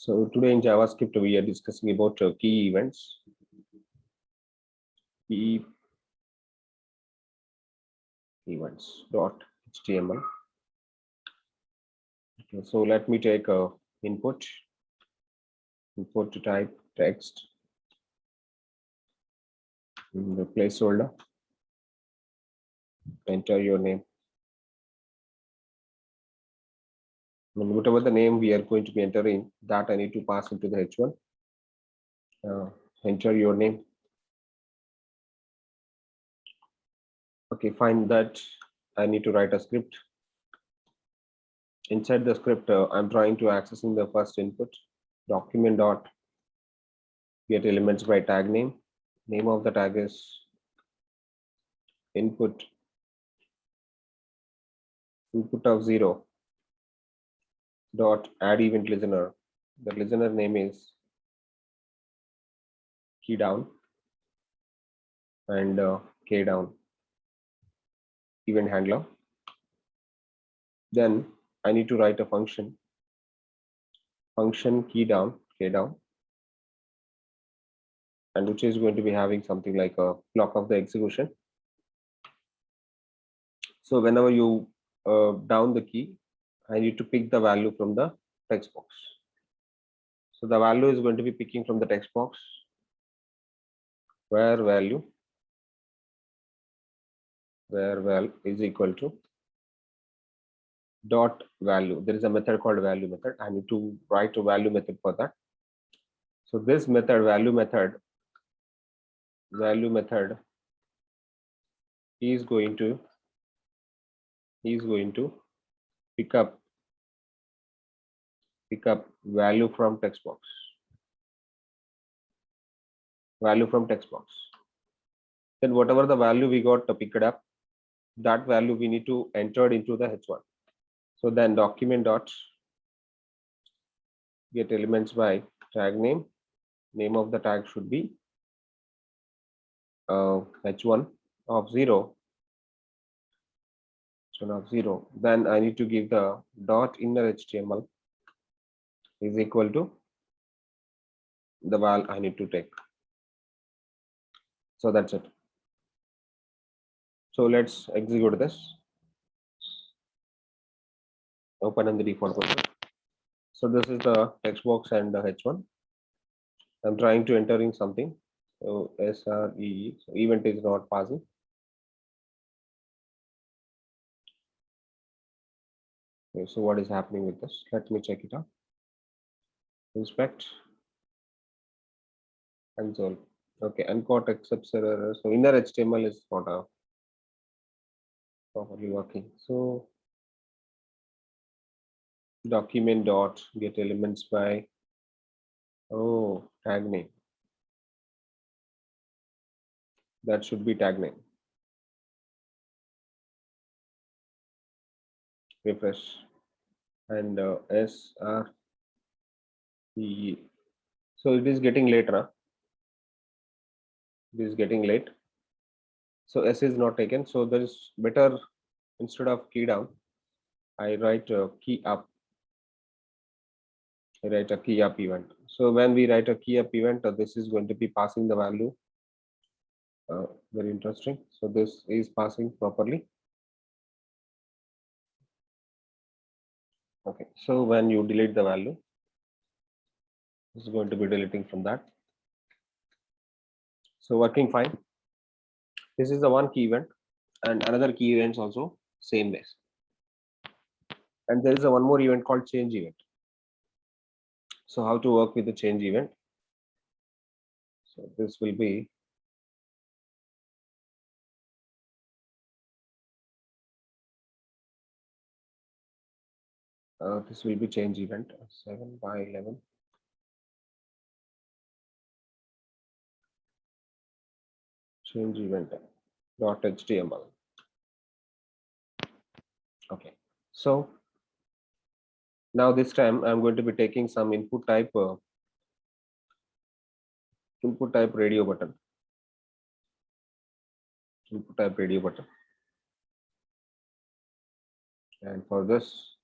So today in JavaScript, we are discussing about key events. Key events dot HTML. Okay, so let me take a input to type text in the placeholder. Enter your name. And whatever the name we are going to be entering, that I need to pass into the H1. Enter your name. Okay, fine. That I need to write a script. Inside the script, I'm trying to accessing the first input. Document dot get elements by tag name. Name of the tag is input of 0 dot add event listener. The listener name is key down and k down event handler. Then I need to write a function key down k down, and which is going to be having something like a block of the execution. So whenever you down the key, I need to pick the value from the text box. So the value is going to be picking from the text box, where val is equal to dot value. There is a method called value method. I need to write a value method for that. So this method value method is going to pick up value from text box. Then whatever the value we got to pick it up, that value we need to enter into the H1. So then document dot get elements by tag name. Name of the tag should be H1 of 0. Then I need to give the dot inner HTML is equal to the val I need to take. So that's it. So let's execute this. Open in the default folder. So this is the text box and the H1. I'm trying to enter in something. So SRE, so event is not passing. Okay, so what is happening with this? Let me check it out. Inspect console. Okay, uncaught accepts error. So inner HTML is not properly working. So document dot get elements by tag name. That should be tag name. Refresh and SRE. So it is getting later. It is getting late. So S is not taken. So there is better, instead of key down, I write a key up. I write a key up event. So when we write a key up event, this is going to be passing the value. Very interesting. So this is passing properly. Okay. So when you delete the value, this is going to be deleting from that. So working fine. This is the one key event, and another key events also same way. And there is a one more event called change event. So how to work with the change event? So this will be change event 7/11. Change event dot HTML. Okay. So now this time I'm going to be taking some input type radio button. Input type radio button. And for this,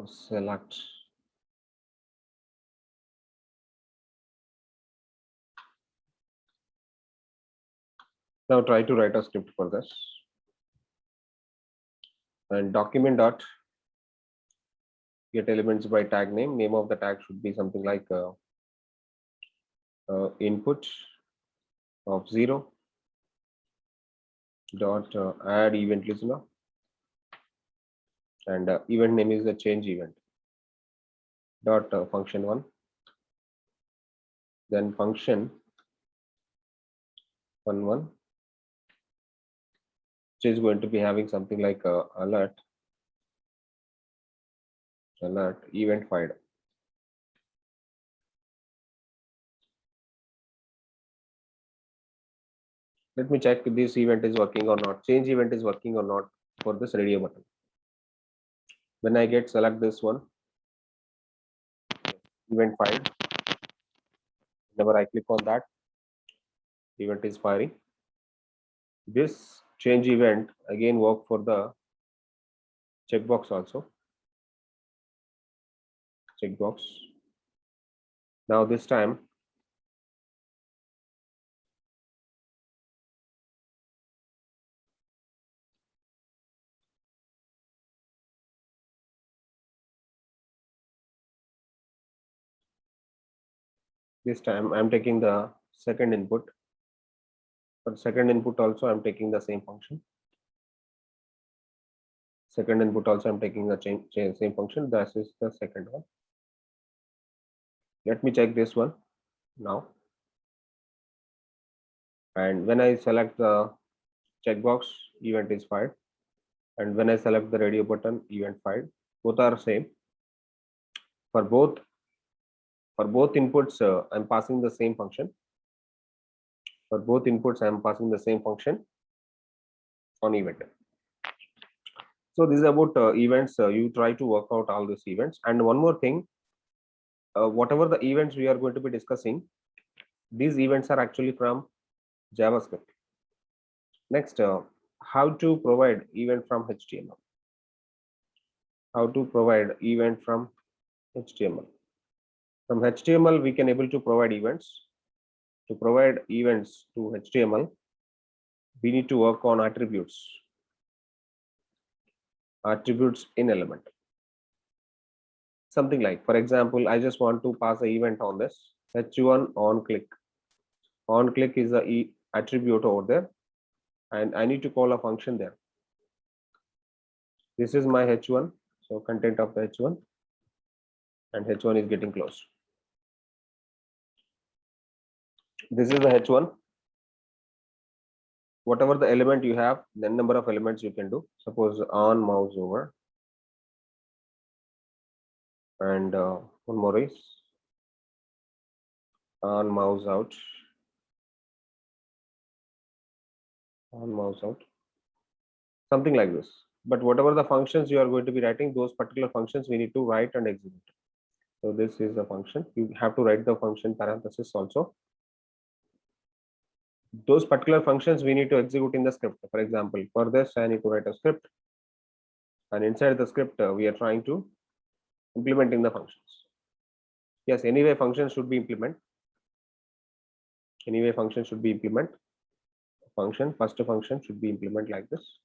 select Now try to write a script for this. And document dot get elements by tag name. Name of the tag should be something like input of 0 dot add event listener, and event name is the change event dot function 1. Then function 1 1, which is going to be having something like alert event fired. Let me check if this event is working or not. Change event is working or not for this radio button. When I get select this one, event fired. Whenever I click on that, event is firing. This change event again work for the checkbox also. Checkbox. Now this time I'm taking the second input. For second input also I'm taking the same function. Second input also I'm taking the same function. That is the second one. Let me check this one now. And when I select the checkbox, event is fired. And when I select the radio button, event fired. Both are same. For both inputs, I'm passing the same function. For both inputs, I'm passing the same function on event. So this is about events. You try to work out all these events. And one more thing, whatever the events we are going to be discussing, these events are actually from JavaScript. Next, how to provide event from HTML. How to provide event from HTML. From HTML, we can able to provide events. To provide events to HTML, we need to work on attributes. Attributes in element. Something like, for example, I just want to pass an event on this h1 on click. On click is the attribute over there, and I need to call a function there. This is my h1, so content of the h1, and h1 is getting closed. This is the h1. Whatever the element you have, then number of elements you can do. Suppose on mouse over, and one more is on mouse out, on mouse out, something like this. But whatever the functions you are going to be writing, those particular functions we need to write and execute. So this is the function. You have to write the function parenthesis also. Those particular functions we need to execute in the script. For example, for this I need to write a script, and inside the script we are trying to implementing the functions. Yes, anyway function should be implement. Anyway function should be implement. Function, first function should be implement like this.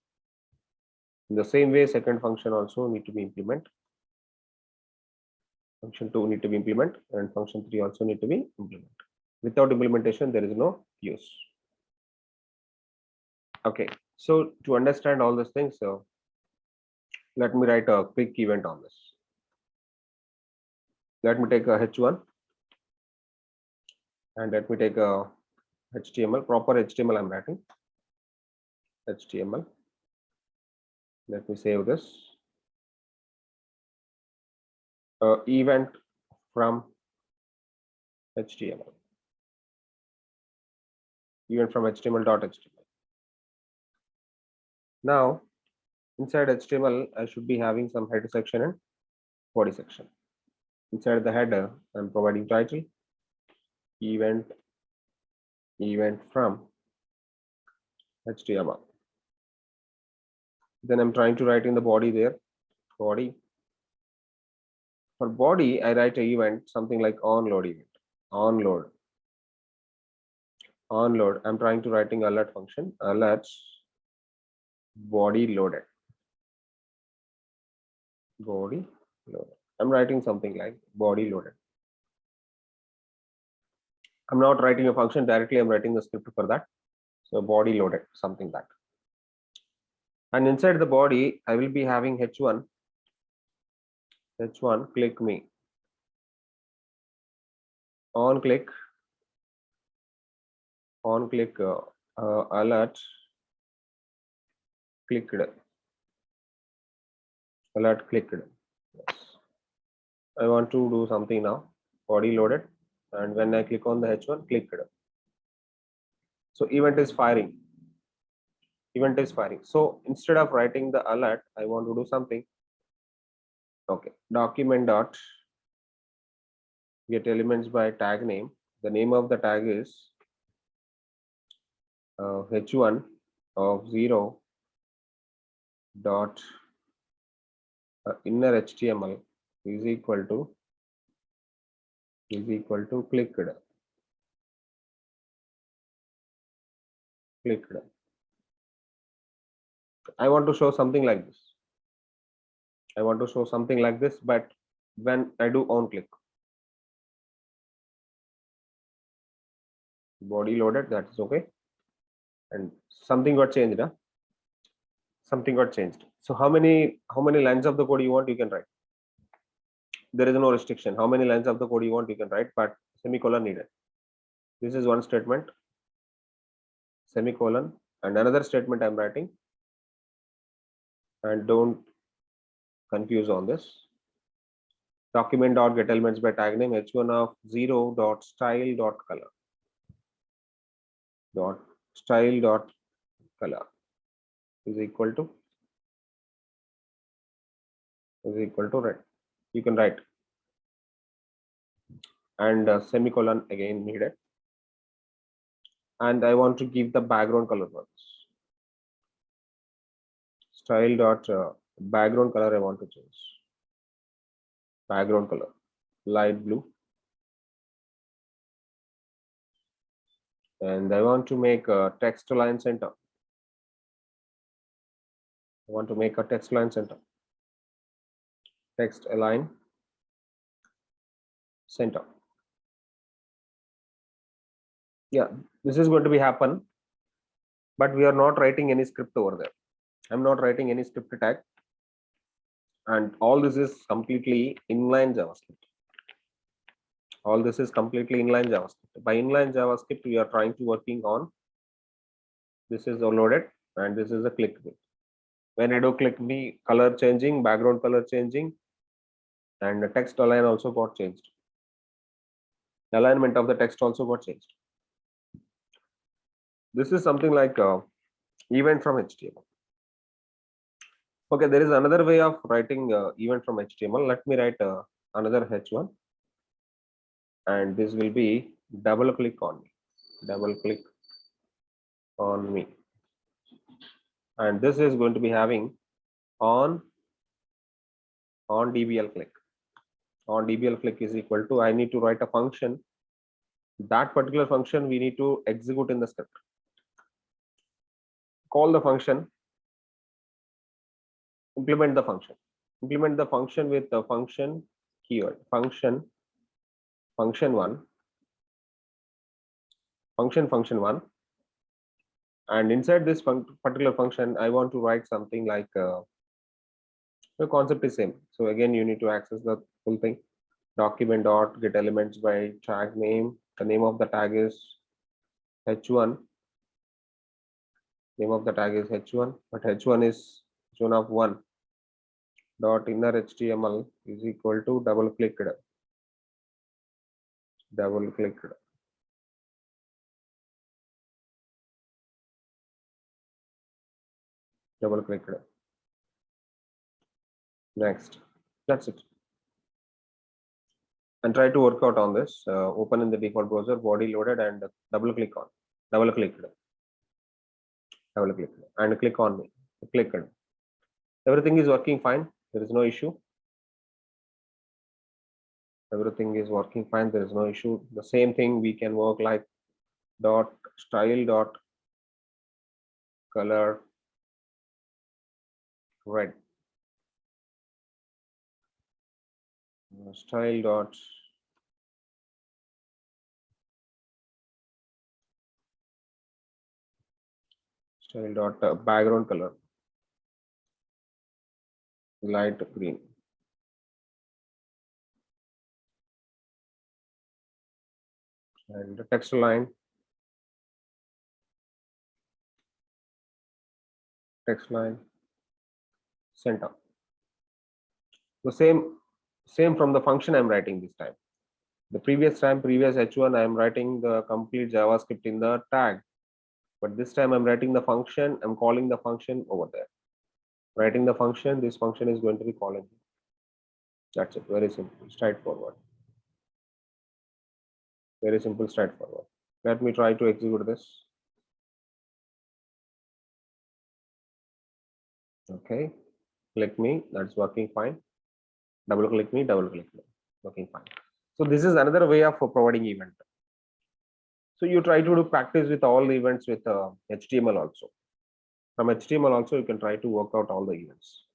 In the same way, second function also need to be implement. Function 2 need to be implement, and function 3 also need to be implement. Without implementation, there is no use. Okay, so to understand all these things, so let me write a quick event on this. Let me take a h1, and let me take a HTML, proper HTML I'm writing. HTML. Let me save this. Event from HTML. Event from HTML.html. Now, inside HTML, I should be having some header section and body section. Inside the header, I'm providing title, event from HTML. Then I'm trying to write in the body there, body. For body, I write an event, something like onload event, onload. On load, I'm trying to writing alert function, alert body loaded, body loaded. I'm writing something like body loaded. I'm not writing a function directly, I'm writing the script for that. So body loaded, something that. And inside the body, I will be having h1 click me, on click alert clicked, alert clicked. Yes. I want to do something now, body loaded, and when I click on the h1 clicked. So event is firing, event is firing. So instead of writing the alert, I want to do something. Okay, document dot get elements by tag name. The name of the tag is h1 of 0 dot inner html is equal to clicked. I want to show something like this. I want to show something like this, but when I do on click, body loaded, that's okay. And something got changed, huh? Something got changed. So how many lines of the code you want, you can write. There is no restriction. How many lines of the code you want, you can write, but semicolon needed. This is one statement, semicolon, and another statement I'm writing. And don't confuse on this. Document dot get elements by tag name h1 of 0 dot style dot color dot style dot color is equal to red. You can write, and semicolon again needed. And I want to give the background color for this. Style dot background color I want to change. Background color light blue, and I want to make a text align center. I want to make a text align center. Text align center. Yeah, this is going to be happen, but we are not writing any script over there. I'm not writing any script tag, and all this is completely inline JavaScript. All this is completely inline JavaScript. By inline JavaScript, we are trying to working on this is loaded, and this is a click me. When I do click me, color changing, background color changing, and the text align also got changed. The alignment of the text also got changed. This is something like event from HTML. Okay, there is another way of writing event from HTML. Let me write another h1, and this will be double click on me. Double click on me, and this is going to be having on DBL click. On DBL click is equal to, I need to write a function. That particular function we need to execute in the script. Call the function, implement the function. Implement the function with the function keyword, function one, function one. And inside this particular function, I want to write something like the concept is same. So again, you need to access the full thing. Document dot get elements by tag name. The name of the tag is h1. Name of the tag is h1, but h1 is h1 of 1 dot inner html is equal to double clicked, double clicked. Double clicked. Next, that's it. And try to work out on this. Open in the default browser, body loaded, and double click on, double clicked, double clicked, and click on me. Clicked. Everything is working fine. There is no issue. Everything is working fine. There is no issue. The same thing we can work like dot style dot color red. Style dot background color light green. And the text line center. The same from the function I'm writing this time. The previous H1 I'm writing the complete JavaScript in the tag, but this time I'm writing the function. I'm calling the function over there. Writing the function. This function is going to be calling. That's it. Very simple, straightforward. Very simple, straightforward. Let me try to execute this. Okay, click me. That's working fine. Double click me. Working fine. So this is another way of providing event. So you try to do practice with all the events with HTML also. From HTML also you can try to work out all the events.